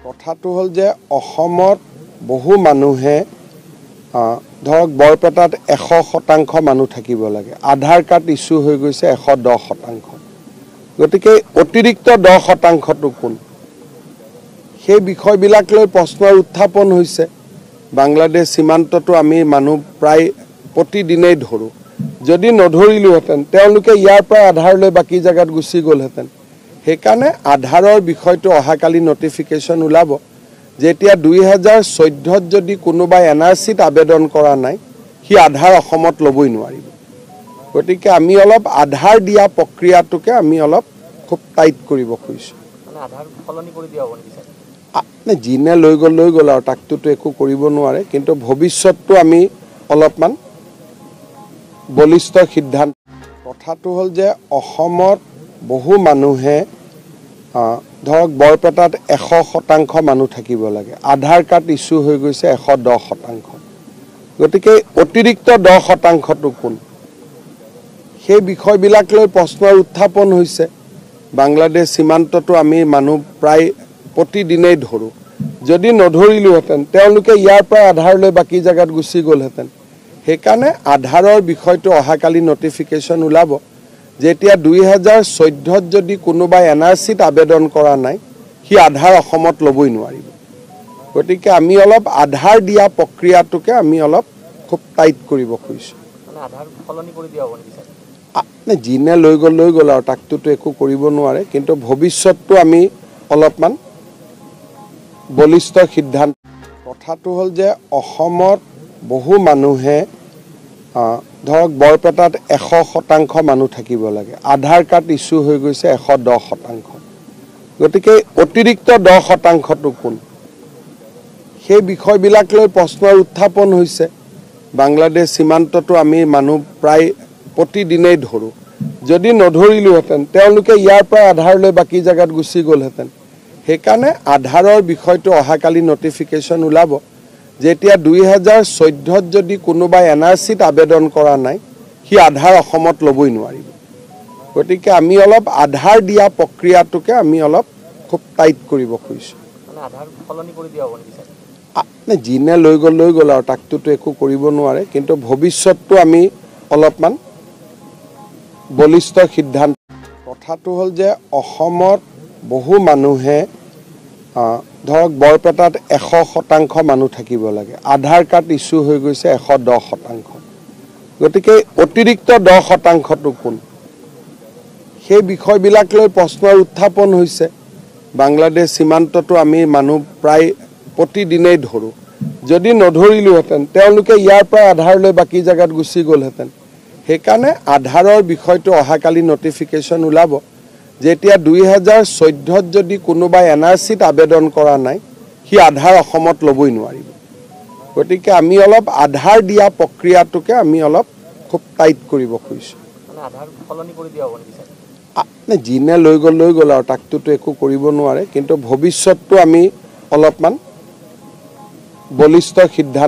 কথাটো হল যে অসমত বহু মানুহে ধৰক বৰপেটাত 100% মানুহ থাকিব লাগে। আধাৰ কাৰ্ড ইস্যু হৈ গৈছে 110%। গতিকে অতিৰিক্ত 10%টো কোন? সেই বিষয়বিলাক লৈ প্ৰশ্নৰ উত্থাপন হৈছে। বাংলাদেশ সীমান্তটো আমি মানুহ প্ৰায় প্ৰতিদিনেই ধৰোঁ। যদি নধৰিলোহেঁতেন তেওঁলোকে ইয়াৰ পৰা আধাৰ লৈ বাকী জায়গাত গুচি গ'লহেঁতেন। সেইকাৰণে আধাৰৰ বিষয়টো অহাকালি নটিফিকেশ্যন ওলাব। যেতিয়া 2014ত যদি কোনোবাই NRCত আবেদন কৰা নাই, সি আধাৰ অসমত ল'বই নোৱাৰিব। গতিকে আমি অলপ আধাৰ দিয়া প্ৰক্ৰিয়াটোকে আমি অলপ খুব টাইট কৰিব খুজিছোঁ। যিনে লৈ গ'ল আৰু তাকটোতো একো কৰিব নোৱাৰে, কিন্তু ভৱিষ্যতটো আমি অলপমান বলিষ্ঠ সিদ্ধান্ত। কথাটো হ'ল যে অসমত বহু মানুহে ধৰক বৰপেটাত 100% মানুহ থাকিব লাগে। আধাৰ কাৰ্ড ইস্যু হৈ গৈছে 110%। গতিকে অতিৰিক্ত 10%টো কোন? সেই বিষয়বিলাক লৈ প্ৰশ্নৰ উত্থাপন হৈছে। বাংলাদেশ সীমান্তটো আমি মানুহ প্ৰায় প্ৰতিদিনেই ধৰোঁ। যদি নধৰিলোহেঁতেন তেওঁলোকে ইয়াৰ পৰা আধাৰ লৈ বাকী জায়গাত গুচি গ'লহেঁতেন। সেইকাৰণে আধাৰৰ বিষয়টো অহাকালি নটিফিকেশ্যন ওলাব। যেতিয়া 2014ত যদি কোনোবাই NRCত আবেদন কৰা নাই, সি আধাৰ অসমত ল'বই নোৱাৰিব। গতিকে আমি অলপ আধাৰ দিয়া প্ৰক্ৰিয়াটোকে আমি অলপ খুব টাইট কৰিব খুজিছোঁ। যিনে লৈ গ'ল আৰু তাকটোতো একো কৰিব নোৱাৰে, কিন্তু ভৱিষ্যতটো আমি অলপমান বলিষ্ঠ সিদ্ধান্ত। কথাটো হ'ল যে অসমত বহু মানুহে ধৰক বৰপেটাত 100% মানুহ থাকিব লাগে। আধাৰ কাৰ্ড ইস্যু হৈ গৈছে 110%। গতিকে অতিৰিক্ত 10%টো কোন? সেই বিষয়বিলাক লৈ প্ৰশ্নৰ উত্থাপন হৈছে। বাংলাদেশ সীমান্তটো আমি মানুহ প্ৰায় প্ৰতিদিনেই ধৰোঁ। যদি নধৰিলোহেঁতেন তেওঁলোকে ইয়াৰ পৰা আধাৰ লৈ বাকী জায়গাত গুচি গ'লহেঁতেন। সেইকাৰণে আধাৰৰ বিষয়টো অহাকালি নটিফিকেশ্যন ওলাব। যেতিয়া 2014ত যদি কোনোবাই NRCত আবেদন কৰা নাই, সি আধাৰ অসমত ল'বই নোৱাৰিব। গতিকে আমি অলপ আধাৰ দিয়া প্ৰক্ৰিয়াটোকে আমি অলপ খুব টাইট কৰিব খুজিছোঁ। যিনে লৈ গ'ল আৰু তাকটোতো একো কৰিব নোৱাৰে, কিন্তু ভৱিষ্যতটো আমি অলপমান বলিষ্ঠ সিদ্ধান্ত। কথাটো হ'ল যে অসমত বহু মানুহে ধৰক বৰপেটাত 100% মানুহ থাকিব লাগে। আধাৰ কাৰ্ড ইস্যু হৈ গৈছে 110%। গতিকে অতিৰিক্ত 10%টো কোন? সেই বিষয়বিলাক লৈ প্ৰশ্নৰ উত্থাপন হৈছে। বাংলাদেশ সীমান্তটো আমি মানুহ প্ৰায় প্ৰতিদিনেই ধৰোঁ। যদি নধৰিলোহেঁতেন তেওঁলোকে ইয়াৰ পৰা আধাৰ লৈ বাকী জায়গাত গুচি গ'লহেঁতেন। সেইকাৰণে আধাৰৰ বিষয়টো অহাকালি নটিফিকেশ্যন ওলাব। যেতিয়া 2014ত যদি কোনোবাই NRCত আবেদন কৰা নাই, সি আধাৰ অসমত ল'বই নোৱাৰিব। গতিকে আমি অলপ আধাৰ দিয়া প্ৰক্ৰিয়াটোকে আমি অলপ খুব টাইট কৰিব খুজিছোঁ। যিনে লৈ গ'ল আৰু তাকটোতো একো কৰিব নোৱাৰে, কিন্তু ভৱিষ্যতটো আমি অলপমান বলিষ্ঠ সিদ্ধান্ত।